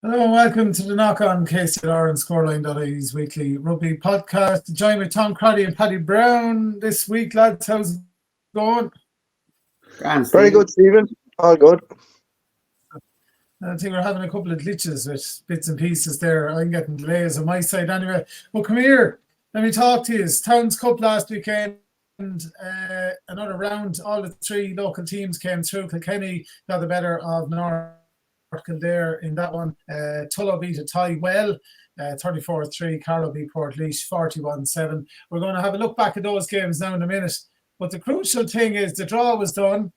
Hello and welcome to the Knock On KCLR and Scoreline.ie's weekly rugby podcast. Join with Tom Crotty and Paddy Brown this week, lads. How's it going? Very good, Stephen. All good. I think we're having a couple of glitches with bits and pieces there. I'm getting delays on my side anyway. But come here, let me talk to you. It's Towns Cup last weekend. Another round. All the three local teams came through. Kilkenny got the better of North Kildare in that one. Tullow beat Athy well, 34-3. Carlow beat Portlaoise 41-7. We're going to have a look back at those games now in a minute. But the crucial thing is the draw was done,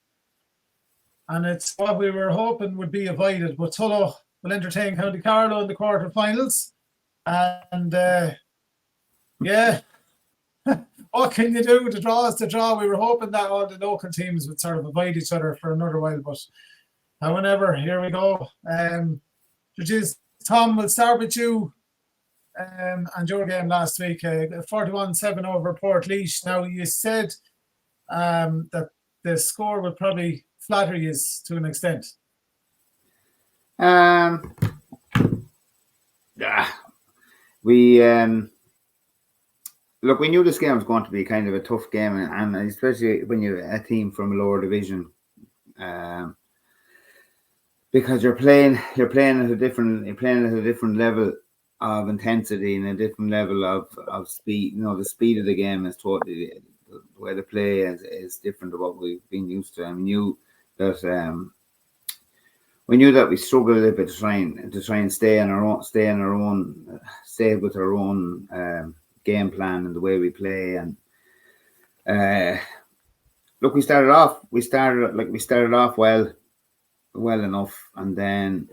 and it's what we were hoping would be avoided. But Tullow will entertain County Carlow in the quarterfinals. And yeah, what can you do? The draw is the draw. We were hoping that all the local teams would sort of avoid each other for another while, but however, here we go. Tom, we'll start with you and your game last week, 41-7 over Portlaoise. Now, you said that the score would probably flatter you to an extent. Look, we knew this game was going to be kind of a tough game, and especially when you're a team from a lower division. Because you're playing at a different level of intensity and a different level of speed. You know, the speed of the game is totally, the way the play is different to what we've been used to. And we knew that we struggled a little bit to try and stay with our own game plan and the way we play. And look, we started off well enough, and then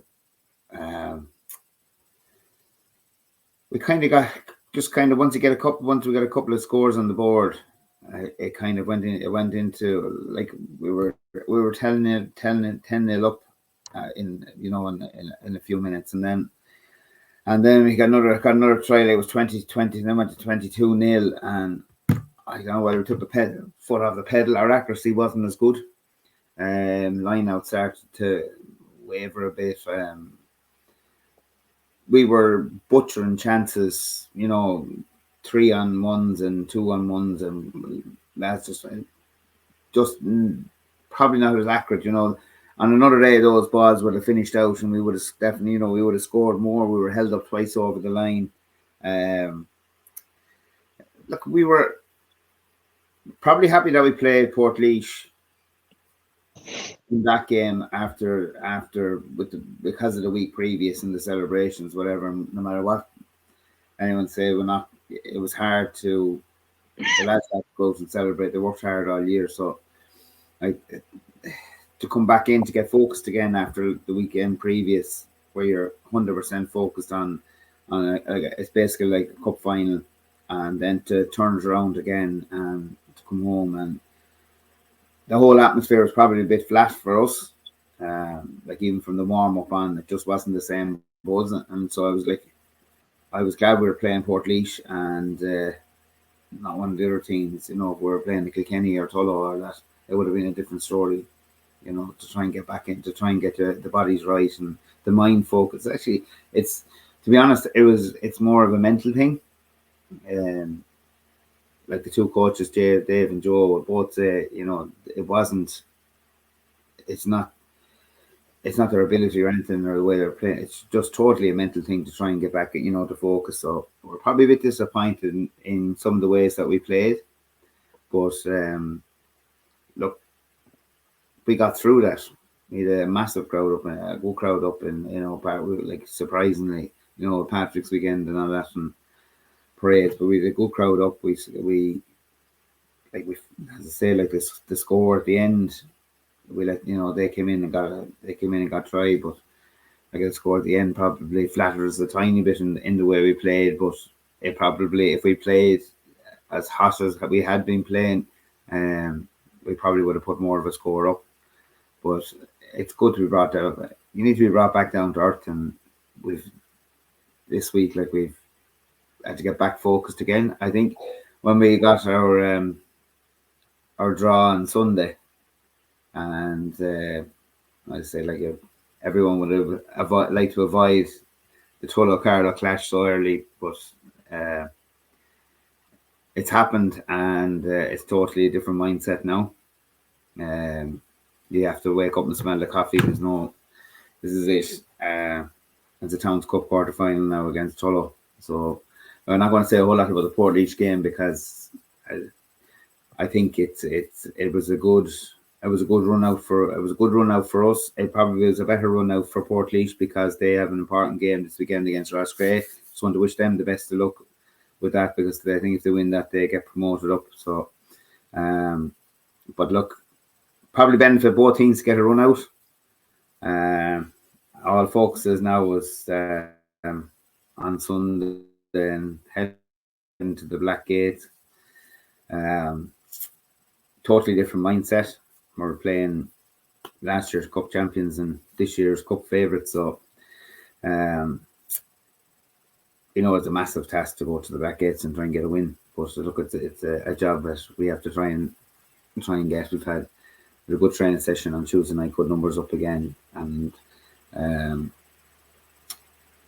we kind of got once we got a couple of scores on the board, it kind of went into like we were 10-0 up in a few minutes, and then we got another try. It was 20-20, then went to 22-0, and I don't know whether we took the foot off the pedal. Our accuracy wasn't as good. Line out started to waver a bit. We were butchering chances, 3-on-1s and 2-on-1s, and that's just probably not as accurate. On another day, those balls would have finished out, and we would have definitely, we would have scored more. We were held up twice over the line. Look, we were probably happy that we played Portlaoise in that game because of the week previous and the celebrations, whatever. No matter what anyone say, it was hard to the lads had to go out and celebrate. They worked hard all year, so to come back in to get focused again after the weekend previous, where you're 100% focused on it's basically like a cup final, and then to turn it around again and to come home, and the whole atmosphere was probably a bit flat for us. Like even from the warm up on, it just wasn't the same buzz. And so I was glad we were playing Portlaoise and not one of the other teams. If we were playing the Kilkenny or Tullow or that, it would have been a different story. To try and get back in, to try and get the bodies right and the mind focus. Actually, to be honest, it's more of a mental thing. Like the two coaches, Dave and Joe, would both say, it's not their ability or anything or the way they're playing. It's just totally a mental thing to try and get back, to focus. So we're probably a bit disappointed in some of the ways that we played. But look, we got through that. We had a massive crowd up, a good crowd up in, like surprisingly, Patrick's weekend and all that, and parades, but we had a good crowd up. We as I say, like this, the score at the end, we they came in and got try, but the score at the end probably flatters a tiny bit in the way we played. But it probably, if we played as hot as we had been playing, we probably would have put more of a score up. But it's good to be brought down. You need to be brought back down to earth, and this week we've had to get back focused again. I think when we got our draw on Sunday, and I say everyone would have like to avoid the Tullow Carlow clash so early, but it's happened, and it's totally a different mindset now. You have to wake up and smell the coffee. This is it. It's a Towns Cup quarter final now against Tullow. So I'm not going to say a whole lot about the Portlaoise game because I think it was a good run out for us. It probably was a better run out for Portlaoise because they have an important game this weekend against Roscrea. Just want to wish them the best of luck with that, because I think if they win that, they get promoted up. So, but look, probably benefit both teams to get a run out. All focuses now was on Sunday and heading to the Black Gate. Totally different mindset. We're playing last year's Cup champions and this year's Cup favourites, so it's a massive task to go to the Black Gates and try and get a win. But look, it's a job that we have to try and get. We've had a good training session on Tuesday night, good numbers up again, and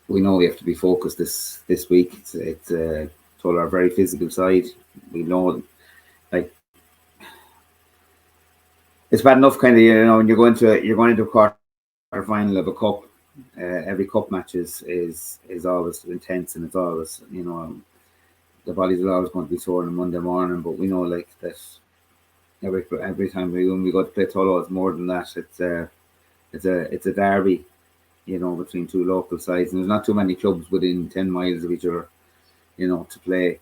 we know we have to be focused this week. It's told our very physical side. We know, like, it's bad enough kind of, when you're going into a quarter final of a cup. Every cup match is always intense, and it's always, the bodies are always going to be sore on a Monday morning. But we know, like, that every time when we go to play Tullow, it's more than that. It's a derby, between two local sides, and there's not too many clubs within 10 miles of each other, to play.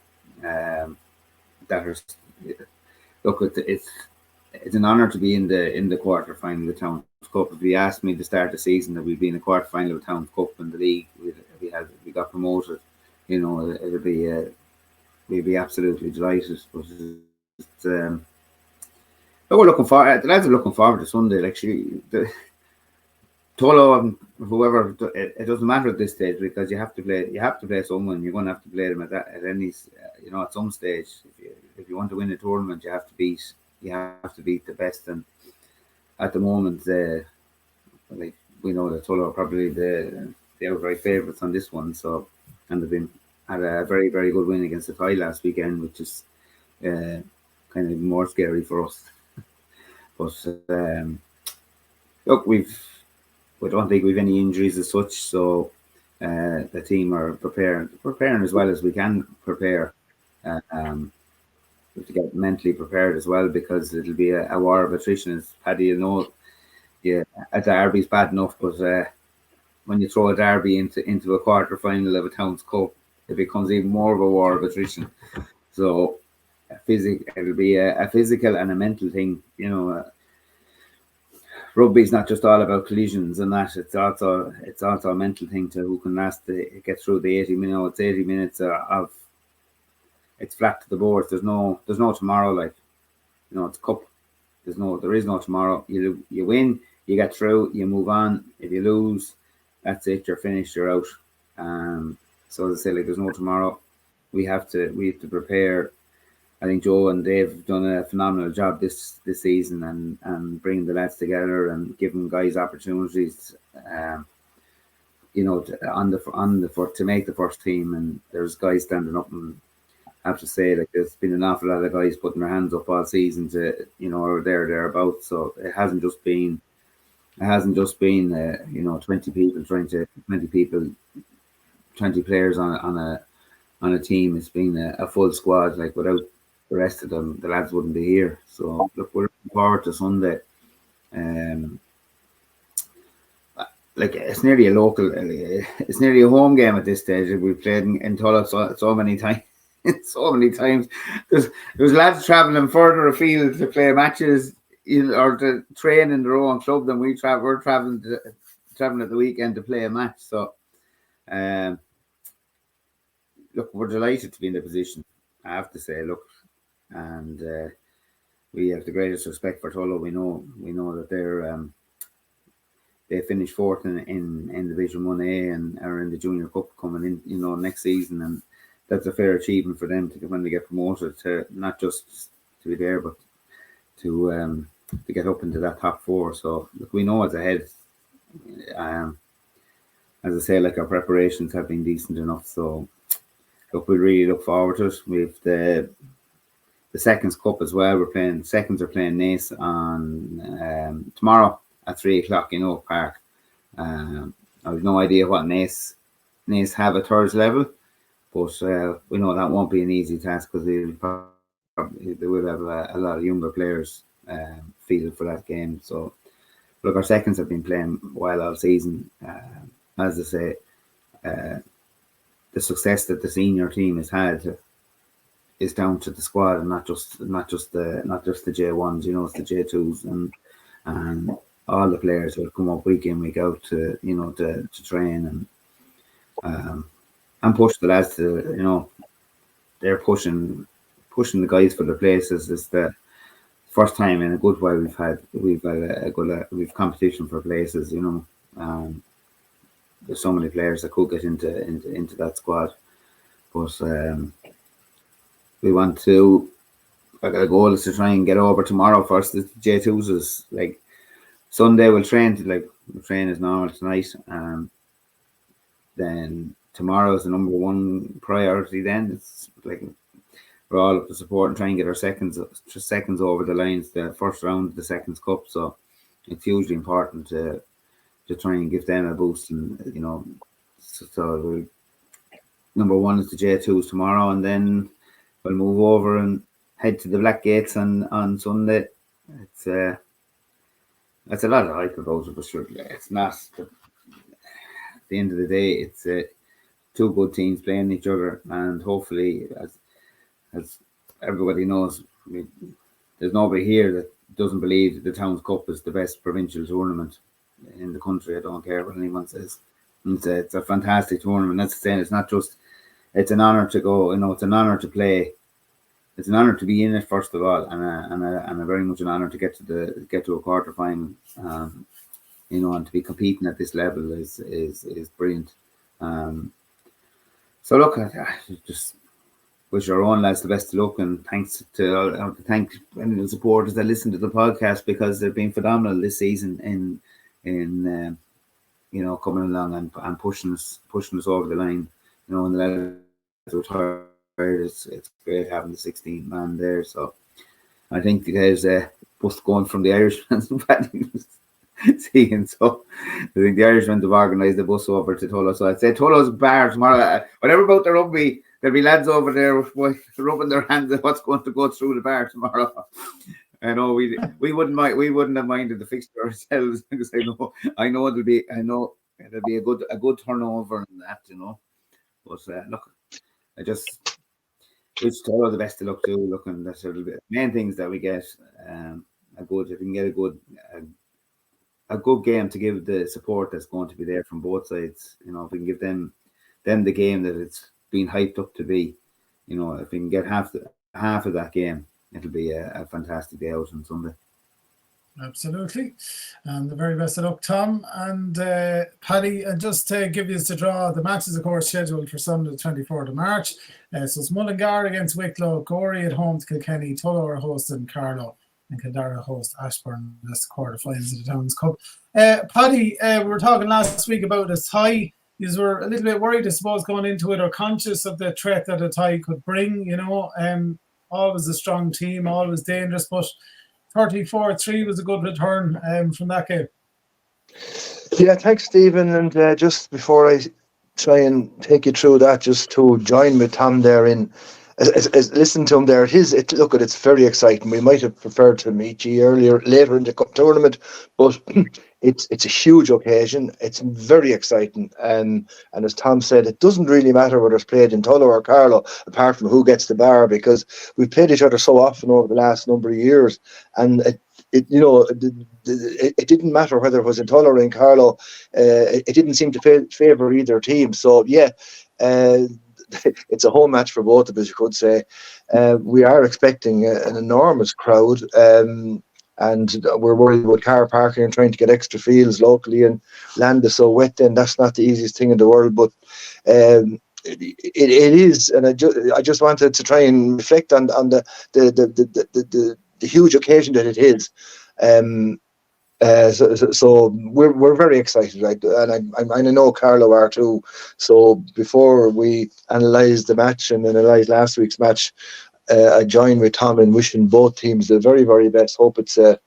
It's an honour to be in the quarter final of the Towns Cup. If you asked me to start the season that we'd be in the quarter final of the Towns Cup in the league, we got promoted, we'd be absolutely delighted. But we're looking forward. The lads are looking forward to Sunday. Like, Tullow and whoever, it doesn't matter at this stage, because you have to play someone. You're going to have to play them at any, at some stage. If you want to win a tournament, you have to beat the best. And at the moment, like, we know that Tullow are probably the outright favourites on this one. So, and they've had a very, very good win against the Athy last weekend, which is kind of even more scary for us. But look, we don't think we've any injuries as such, so the team are preparing as well as we can prepare. We have to get mentally prepared as well, because it'll be a war of attrition. As Paddy, a derby's bad enough, but when you throw a derby into a quarter final of a Towns Cup, it becomes even more of a war of attrition. So it'll be a physical and a mental thing. Rugby's not just all about collisions and that. It's also a mental thing to who can last to get through the 80 minutes. It's 80 minutes of it's flat to the board. There's no tomorrow. Like, it's cup. There is no tomorrow. You win, you get through, you move on. If you lose, that's it. You're finished. You're out. So as I say, like, there's no tomorrow. We have to prepare. I think Joe and Dave have done a phenomenal job this season, and bringing the lads together and giving guys opportunities, to make the first team. And there's guys standing up, and I have to say, like, there's been an awful lot of guys putting their hands up all season to, or thereabouts. So it hasn't just been 20 players on a team. It's been a full squad. Like, without the rest of them, the lads wouldn't be here. So look, we're looking forward to Sunday. Like, it's nearly a home game at this stage. We've played in Tullow so many times. There's lads travelling further afield to play matches, or to train in their own club than we're travelling at the weekend to play a match. So look, we're delighted to be in the position, I have to say. Look, and we have the greatest respect for Tullow. We know that they finished fourth in Division 1A and are in the Junior Cup coming in, next season, and that's a fair achievement for them when they get promoted, to not just to be there, but to get up into that top four. So look, we know what's ahead. As I say, like, our preparations have been decent enough. So look, we really look forward to it. We've the Seconds Cup as well. Seconds are playing Naas on tomorrow at 3:00 in Oak Park. I have no idea what Naas have at third level, but we know that won't be an easy task because they will have a lot of younger players fielded for that game. So look, our seconds have been playing well all season. As I say, the success that the senior team has had is down to the squad and not just the J1s. You know, it's the J2s and all the players will come up week in, week out to train and push the lads to, they're pushing the guys for the places. It's the first time in a good while we've competition for places. There's so many players that could get into that squad, but we want to. Our goal is to try and get over tomorrow first. The J2s is like Sunday. We'll train as normal tonight. Then tomorrow is the number one priority. Then it's like we're all up to support and try and get our seconds over the lines. The first round of the Seconds Cup. So it's hugely important to try and give them a boost. And so number one is the J2s tomorrow, and then we'll move over and head to the Black Gates on Sunday. It's a lot of hype about it, but sure, it's not. At the end of the day, it's two good teams playing each other, and hopefully, as everybody knows, there's nobody here that doesn't believe that the Towns Cup is the best provincial tournament in the country. I don't care what anyone says. It's a fantastic tournament. That's the thing. It's not just. It's an honor to go. It's an honor to play. It's an honor to be in it, first of all, and a very much an honor to get to a quarter final. And to be competing at this level is brilliant. So look, I just wish our own lads the best of luck, and thanks to thank any of the supporters that listen to the podcast, because they've been phenomenal this season in coming along and pushing us over the line. And the lads retired. It's great having the 16 man there. So I think there's a bus going from the Irishman. Seeing, so I think the Irishmen have organised the bus over to Tullow. So I'd say Tullow's bar tomorrow. Whatever about the rugby, there'll be lads over there rubbing their hands at what's going to go through the bar tomorrow. I know we wouldn't mind. We wouldn't have minded the fixture ourselves, because I know it'll be a good turnover and that, But look, I just wish Tullow the best of luck too. Looking, that's a little bit main things that we get if we can get a good game to give the support that's going to be there from both sides. If we can give them the game that it's been hyped up to be, if we can get half of that game, it'll be a fantastic day out on Sunday. Absolutely. And the very best of luck, Tom. And Paddy, just to give you the draw, the match is, of course, scheduled for Sunday, the 24th of March. So it's Mullingar against Wicklow, Gorey at home to Kilkenny, Tullow are hosting Carlow, and Dara host Ashbourne. That's the quarterfinals of the Towns Cup. Paddy, we were talking last week about a tie. You were a little bit worried, I suppose, going into it, or conscious of the threat that a tie could bring. Always a strong team, always dangerous, but 34-3 was a good return from that game. Yeah, thanks, Stephen. And just before I try and take you through that, just to join with Tom there in listen to him there. It's very exciting. We might have preferred to meet you later in the cup tournament, but it's a huge occasion. It's very exciting. And as Tom said, it doesn't really matter whether it's played in Tullow or Carlow, apart from who gets the bar, because we've played each other so often over the last number of years. And it didn't matter whether it was in Tullow or in Carlow. It didn't seem to favour either team. So yeah, it's a home match for both of us, you could say. We are expecting an enormous crowd, and we're worried about car parking and trying to get extra fields locally, and land is so wet then that's not the easiest thing in the world, but it is. And I just wanted to try and reflect on the huge occasion that it is. So we're very excited, right? And I know Carlow are too. So before we analyse the match and analyse last week's match, I join with Tom in wishing both teams the very, very best. Hope the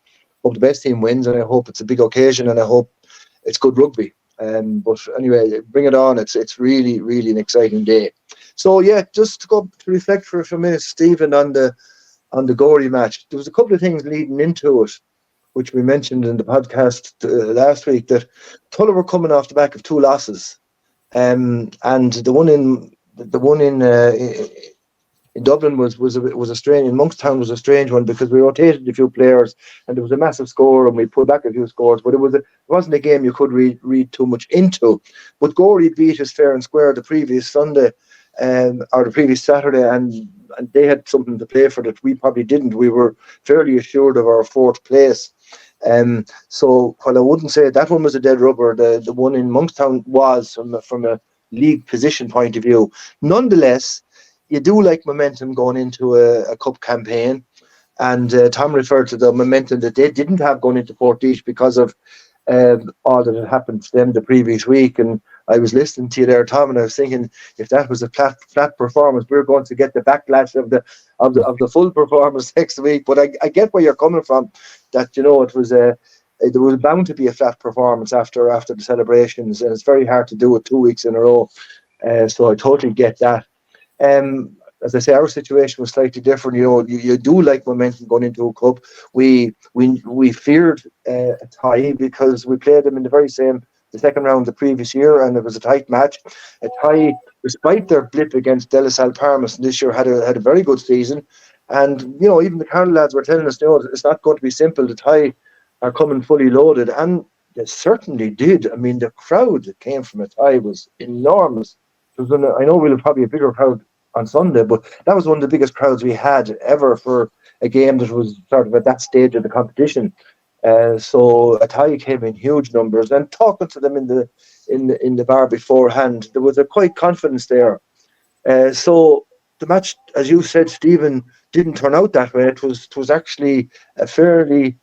best team wins, and I hope it's a big occasion, and I hope it's good rugby. But anyway, bring it on. It's really, really an exciting day. So yeah, just to go to reflect for a few minutes, Stephen, on the Gorey match. There was a couple of things leading into it, which we mentioned in the podcast last week, that Tullow were coming off the back of 2 losses, and the one in Dublin was a strange. In Monkstown was a strange one because we rotated a few players and there was a massive score and we pulled back a few scores, but it wasn't a game you could read too much into. But Gorey beat us fair and square the previous Sunday, or the previous Saturday, and they had something to play for that we probably didn't. We were fairly assured of our 4th place. So while I wouldn't say that one was a dead rubber, the one in Monkstown was from a league position point of view. Nonetheless, you do like momentum going into a cup campaign, and Tom referred to the momentum that they didn't have going into Portlaoise because of all that had happened to them the previous week. And I was listening to you there, Tom, and I was thinking, if that was a flat performance, we're going to get the backlash of the full performance next week. But I get where you're coming from, that it was there was bound to be a flat performance after the celebrations, and it's very hard to do it 2 weeks in a row. So I totally get that. As I say, our situation was slightly different. You do like momentum going into a cup. We feared Athy because we played them in the second round the previous year, and it was a tight match. Athy, despite their blip against De La Salle Parmas this year, had a very good season. And even the Carlow lads were telling us, it's not going to be simple. The Athy are coming fully loaded, and they certainly did. I mean, the crowd that came from Athy was enormous. I know we'll have probably a bigger crowd on Sunday, but that was one of the biggest crowds we had ever for a game that was sort of at that stage of the competition. So Athy came in huge numbers, and talking to them in the bar beforehand, there was a quite confidence there. So the match, as you said, Stephen, didn't turn out that way. It was actually a fairly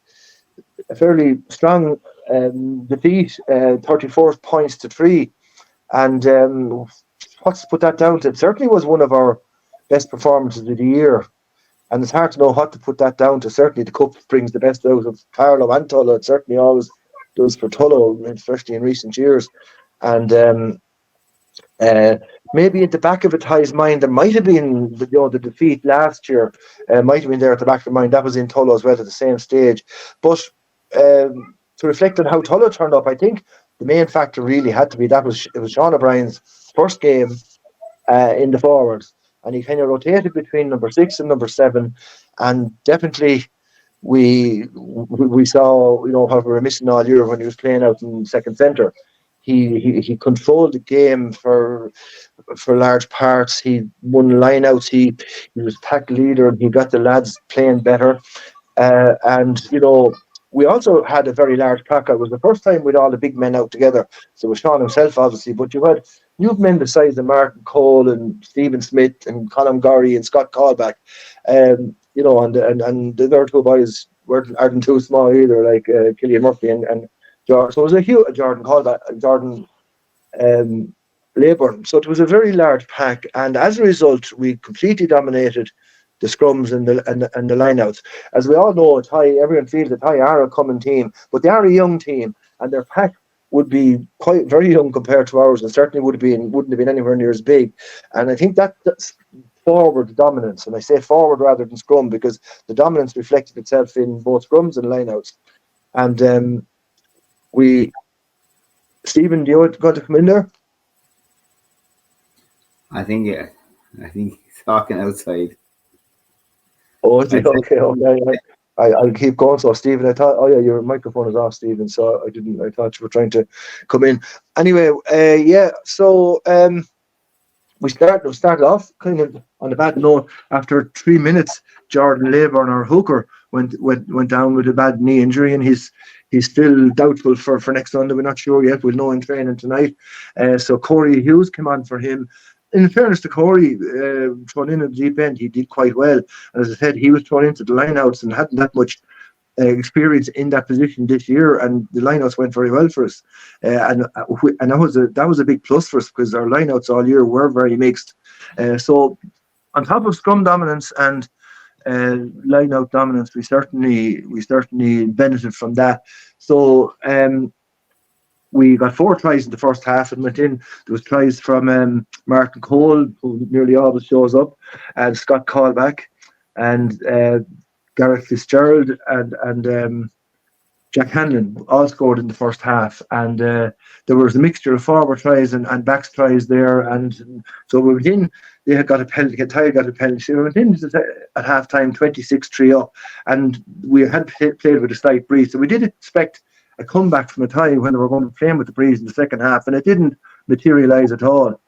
strong defeat, 34 points to 3, and what's to put that down to? It certainly was one of our best performances of the year, and it's hard to know what to put that down to. Certainly the cup brings the best out of Carlow and Tullow. It certainly always does for Tullow, especially in recent years. And maybe at the back of Athy's mind, there might have been the defeat last year, might have been there at the back of the mind. That was in Tullow as well at the same stage. But to reflect on how Tullow turned up, I think the main factor really had to be it was Sean O'Brien's first game in the forwards, and he kind of rotated between number 6 and number 7, and definitely we saw what we were missing all year when he was playing out in second centre. He controlled the game for large parts. He won lineouts. He was pack leader, and he got the lads playing better. And we also had a very large pack. It was the first time with all the big men out together. So it was Sean himself, obviously, but you've men the size of Martin Cole and Stephen Smith and Colin Gorey and Scott Callback, and the other 2 boys aren't too small either, like Killian Murphy and Jordan. So it was a huge Jordan Callback, Jordan Leyburn. So it was a very large pack, and as a result, we completely dominated the scrums and the lineouts. As we all know, everyone feels that Athy are a common team, but they are a young team, and their pack would be quite very young compared to ours, and certainly wouldn't have been anywhere near as big. And I think that's forward dominance, and I say forward rather than scrum because the dominance reflected itself in both scrums and lineouts. And Stephen, do you want to come in there? I think he's talking outside. Oh, is it? Okay. I'll keep going. So, Stephen, I thought, your microphone is off, Stephen. So I thought you were trying to come in. Anyway, So we started off kind of on a bad note. After 3 minutes, Jordan Leyburn, our hooker, went down with a bad knee injury, and he's still doubtful for next Sunday. We're not sure yet. We'll know in training tonight. So Corey Hughes came on for him. In fairness to Corey, thrown in at the deep end, he did quite well. And as I said, he was thrown into the lineouts and hadn't that much experience in that position this year, and the lineouts went very well for us, and that was a big plus for us because our lineouts all year were very mixed. So on top of scrum dominance and line-out dominance, we certainly benefited from that. So we got 4 tries in the first half and went in. There was tries from Martin Cole, who nearly always shows up, and Scott Callback, and Gareth Fitzgerald and Jack Hanlon all scored in the first half, and there was a mixture of forward tries and backs tries there, and so we went in. They had got a penalty. Athy got a penalty. We went in at half time, 26-3 up, and we had played with a slight breeze. So we did expect a comeback from Athy when they were going to play with the breeze in the second half, and it didn't materialise at all.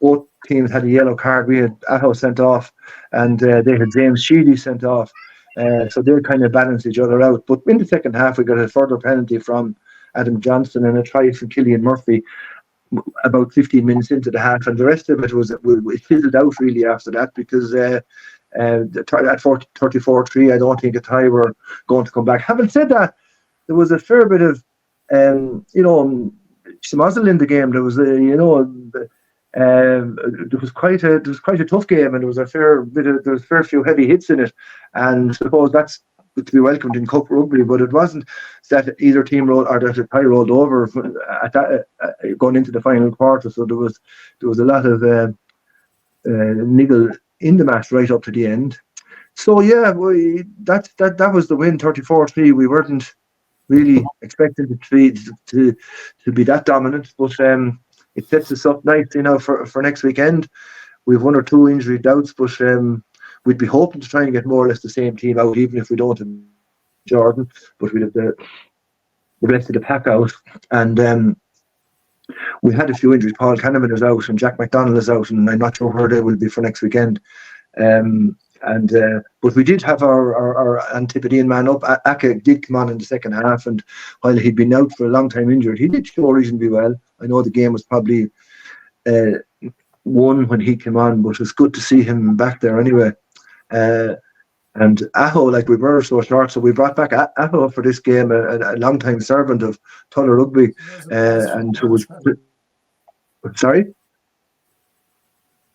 Both teams had a yellow card. We had Aho sent off, and they had James Sheedy sent off. So they kind of balanced each other out. But in the second half, we got a further penalty from Adam Johnson and a try from Killian Murphy about 15 minutes into the half, and the rest of it fizzled out really after that, because at 34-3, I don't think Athy were going to come back. Having said that, there was a fair bit of schmozzle in the game. There was there was quite a tough game, and there was a fair few heavy hits in it, and I suppose that's to be welcomed in cup rugby. But it wasn't that either team rolled or that Athy rolled over at that, going into the final quarter. So there was a lot of niggle in the match right up to the end. So yeah, that was the win, 34-3. We weren't really expecting to be that dominant, but it sets us up nice, for next weekend. We've 1 or 2 injury doubts, but we'd be hoping to try and get more or less the same team out, even if we don't have Jordan, but we'd have the rest of the pack out. And we had a few injuries. Paul Kahneman is out and Jack McDonald is out, and I'm not sure where they will be for next weekend. But we did have our Antipodean man up. Aka did come on in the second half, and while he'd been out for a long time injured, he did show reasonably well. I know the game was probably won when he came on, but it's good to see him back there anyway. And Aho, we were so short, so we brought back Aho for this game, a long-time servant of Tullow Rugby, and who was... Sorry?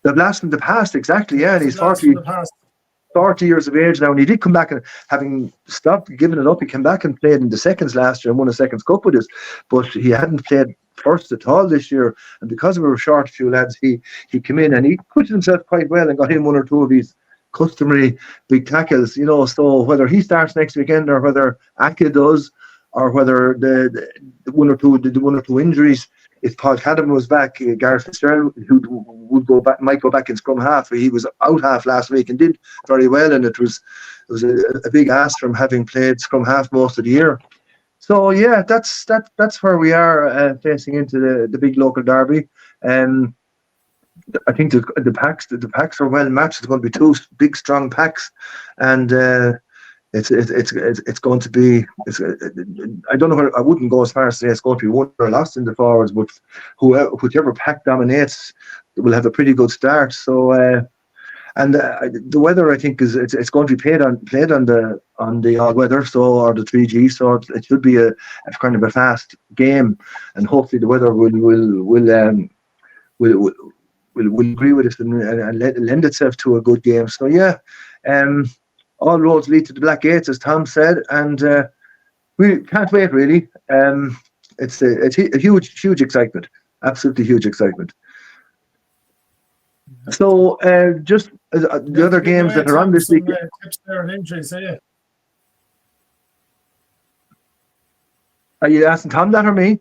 The blast from the past, exactly, yeah, and he's 40 years of age now, and he did come back, and having stopped giving it up, he came back and played in the seconds last year and won a seconds cup with us, but he hadn't played first at all this year, and because we were short a few lads, he came in and he put himself quite well and got in 1 or 2 of his customary big tackles, so whether he starts next weekend or whether Aka does, or whether the 1 or 2 injuries, if Paul Cadam was back, Gareth Fitzgerald, who might go back in scrum half. He was out half last week and did very well, and it was a big ask from having played scrum half most of the year. So yeah, that's where we are facing into the big local derby. I think the packs are well matched. It's going to be 2 big strong packs, and it's going to be. I don't know. I wouldn't go as far as to say it's going to be won or lost in the forwards, but whichever pack dominates will have a pretty good start. So, and the weather, I think, it's going to be played on the all weather, or the 3G. So it should be a kind of a fast game, and hopefully the weather will agree with us and lend itself to a good game. So yeah, all roads lead to the Black Gates, as Tom said, and we can't wait really. It's a huge excitement, absolutely huge excitement. So just the other games that are on this week. Tips there and injuries, are you? Are you asking Tom that or me?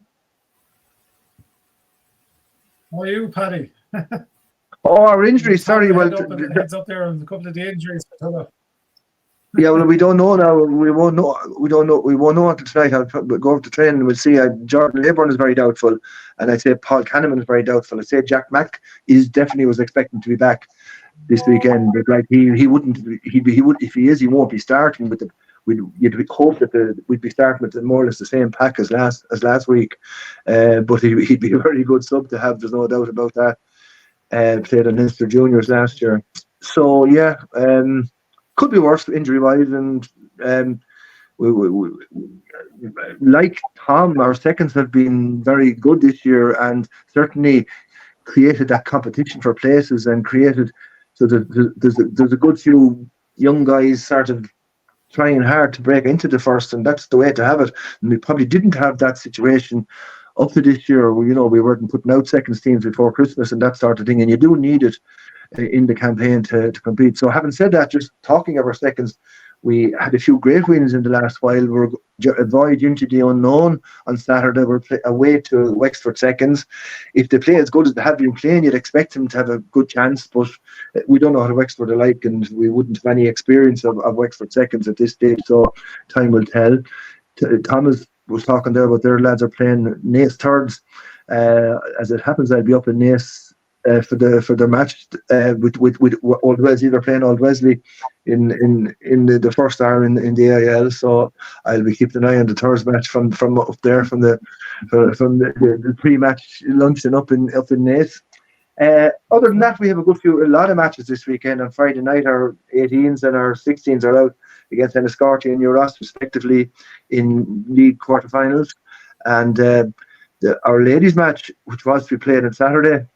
How are you, Paddy? Oh, our injuries. Sorry, well, heads up there on a couple of the injuries. Yeah, well, we don't know now. We won't know. We won't know until tonight. I'll go over to training and we'll see. Jordan Leyburn is very doubtful, and I'd say Paul Kahneman is very doubtful. I'd say Jack Mack definitely was expecting to be back this weekend, but he wouldn't. He would if he is. He won't be starting with the. You'd hope that we'd be starting with more or less the same pack as last week, but he'd be a very good sub to have. There's no doubt about that. Played on Leinster Juniors last year, so yeah, could be worse injury wise, and like Tom, our seconds have been very good this year, and certainly created that competition for places, and created so that there's a good few young guys sort of trying hard to break into the first, and that's the way to have it. And we probably didn't have that situation up to this year. We weren't putting out seconds teams before Christmas and that sort of thing, and you do need it in the campaign to compete. So having said that, just talking of our seconds, we had a few great wins in the last while. We're a voyage into the unknown on Saturday. We're away to Wexford seconds. If they play as good as they have been playing, you'd expect them to have a good chance, but we don't know how Wexford are like, and we wouldn't have any experience of Wexford seconds at this stage, so time will tell. Thomas was talking there about their lads are playing Naas thirds. As it happens, I'll be up in Naas for their match with Old Wesley. They're playing Old Wesley in the first hour in the AIL, so I'll be keeping an eye on the Thurs match from up there from the pre-match luncheon up in Naas. Other than that, we have a lot of matches this weekend. On Friday night, our 18s and our 16s are out against Enniscorthy and Euros, respectively, in league quarterfinals. And our ladies' match, which was to be played on Saturday,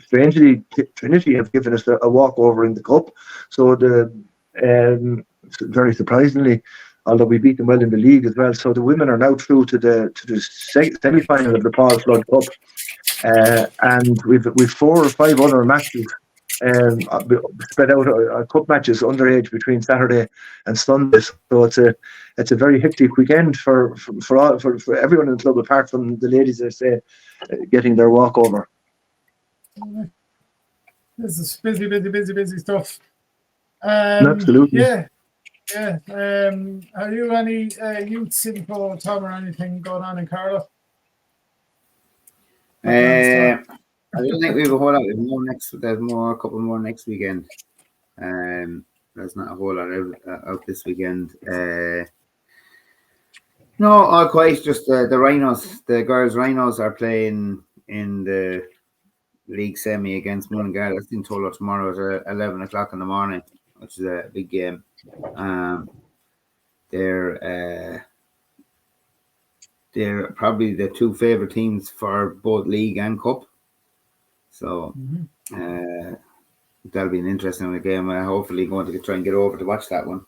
strangely, Trinity have given us a walkover in the cup. So very surprisingly, although we beat them well in the league as well. So the women are now through to the semi-final of the Paul Flood Cup. And we've 4 or 5 other matches spread out, cup matches underage between Saturday and Sunday. So it's a very hectic weekend for everyone in the club, apart from the ladies, I say, getting their walkover. This is busy stuff. Absolutely. Yeah. Are you any youth info, Tom, or anything going on in Carlow? I don't think we have a whole lot. There's a couple more next weekend. There's not a whole lot out this weekend. No, all quite. Just the Rhinos, the girls' Rhinos are playing in the league semi against Mullingar. That's in Tullow tomorrow at 11 o'clock in the morning, which is a big game. They're probably the 2 favourite teams for both league and cup. So that'll be an interesting game. Hopefully going to try and get over to watch that one,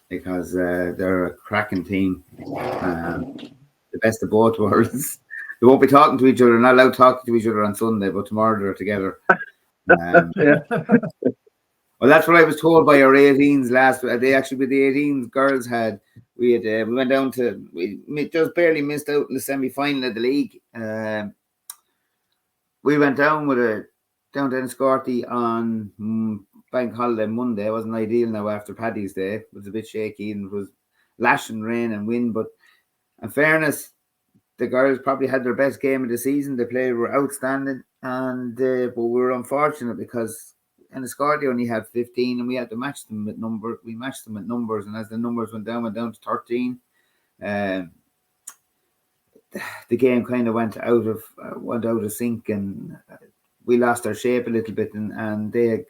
because they're a cracking team. The best of both worlds. They won't be talking to each other, not allowed talking to each other on Sunday, but tomorrow they're together. Well, that's what I was told by our 18s last. They actually, with the 18s girls we went down to, we just barely missed out in the semi-final of the league. We went down to Enniscorthy on bank holiday Monday. It wasn't ideal now after Paddy's Day. It was a bit shaky and it was lashing rain and wind. But in fairness, the girls probably had their best game of the season. They were outstanding, and but we were unfortunate because Enniscorthy only had 15, and we had to match them with numbers. We matched them with numbers, and as the numbers went down to 13. The game kind of went out of sync, and we lost our shape a little bit, and it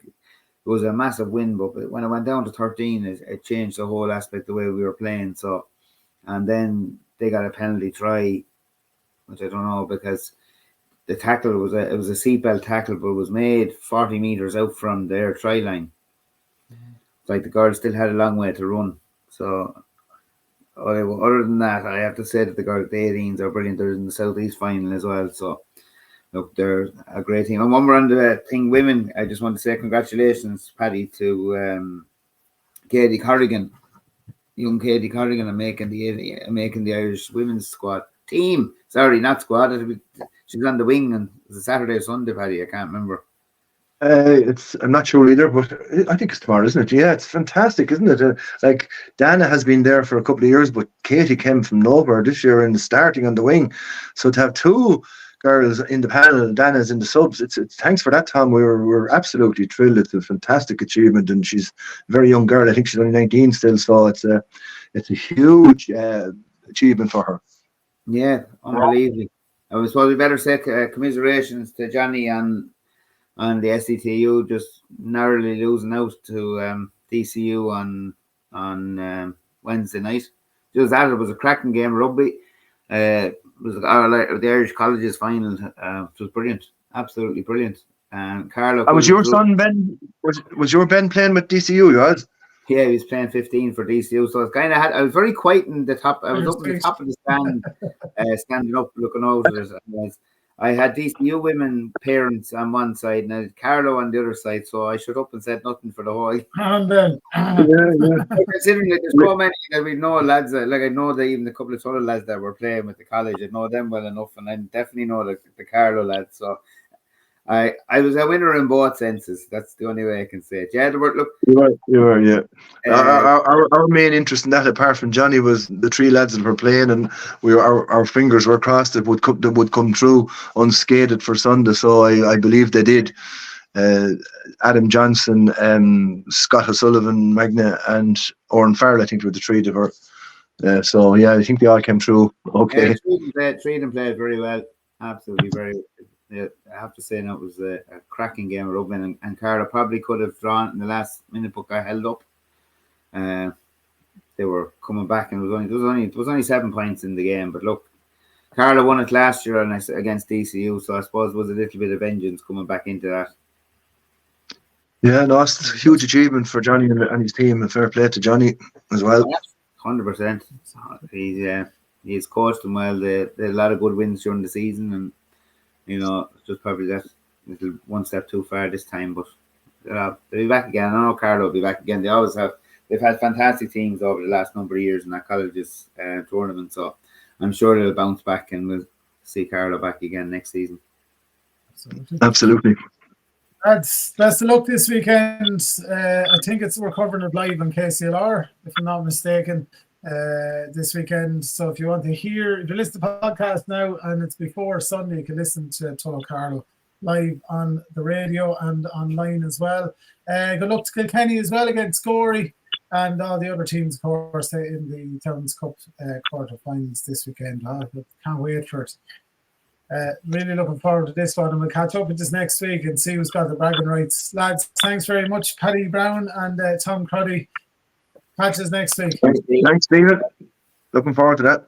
was a massive win. But when it went down to 13, it changed the whole aspect the way we were playing. So, and then they got a penalty try, which I don't know, because the tackle was a seatbelt tackle, but it was made 40 meters out from their try line. It's like the girls still had a long way to run. So, other than that, I have to say that the 18s are brilliant. They're in the Southeast final as well. So, look, they're a great team. And when we're on the thing, women, I just want to say congratulations, Paddy, to Katie Corrigan, young Katie Corrigan, and making the Irish women's squad team. Sorry, not squad. She's on the wing, and it's a Saturday or Sunday, Paddy. I can't remember. I'm not sure either, but I think it's tomorrow, isn't it? Yeah, it's fantastic, isn't it? Like Dana has been there for a couple of years, but Katie came from nowhere this year and starting on the wing. So to have 2 girls in the panel, Dana's in the subs. It's thanks for that, Tom. We're absolutely thrilled. It's a fantastic achievement, and she's a very young girl. I think she's only 19 still, so it's a huge achievement for her. Yeah, unbelievable. I suppose we better say commiserations to Johnny and the SETU just narrowly losing out to DCU on Wednesday night. Just that, it was a cracking game of rugby. It was the Irish Colleges final. It was brilliant, absolutely brilliant. And Carlow. Was your son Ben? Was your Ben playing with DCU? Was? Yeah, he was playing 15 for DCU, so I was very quiet in the top. I was up at the top of the stand, standing up, looking out at it. I had DCU women parents on one side and I had Carlow on the other side, so I shut up and said nothing for the whole. And then, considering there's so many that we know lads, like I know that even a couple of other lads that were playing with the college, I know them well enough, and I definitely know the Carlow lads. So I was a winner in both senses. That's the only way I can say it. Yeah, look. You were, yeah. Our main interest in that, apart from Johnny, was the three lads that were playing, and our fingers were crossed that would come through unscathed for Sunday. So I believe they did. Adam Johnson, Scott O'Sullivan, Magna, and Oran Farrell, I think, were the three that were. So yeah, I think they all came through. Okay. Yeah, three of them played very well. Absolutely very. Yeah, I have to say, it was a cracking game of rugby, and Carlow probably could have drawn in the last minute, but got held up. They were coming back, and it was only 7 points in the game. But look, Carlow won it last year against DCU, so I suppose it was a little bit of vengeance coming back into that. Yeah, no, it's a huge achievement for Johnny and his team, and fair play to Johnny as well. 100%. He's coached them well. They had a lot of good wins during the season, and it's just probably that little one step too far this time, but they'll be back again. I know Carlow will be back again. They've had fantastic teams over the last number of years in that college's tournament, so I'm sure they'll bounce back and we'll see Carlow back again next season. Absolutely. That's best of luck this weekend. I think we're covering it live on KCLR, if I'm not mistaken, this weekend. So if you want to if you listen to the podcast now and it's before Sunday, you can listen to Tullow Carlow live on the radio and online as well. Good luck to Kilkenny as well against Gorey and all the other teams, of course, in the Towns Cup quarter-finals this weekend. Can't wait for it. Really looking forward to this one, and we'll catch up with this next week and see who's got the bragging rights. Lads, thanks very much, Paddy Brown and Tom Cruddy. Catch us next week. Thanks, Stephen. Looking forward to that.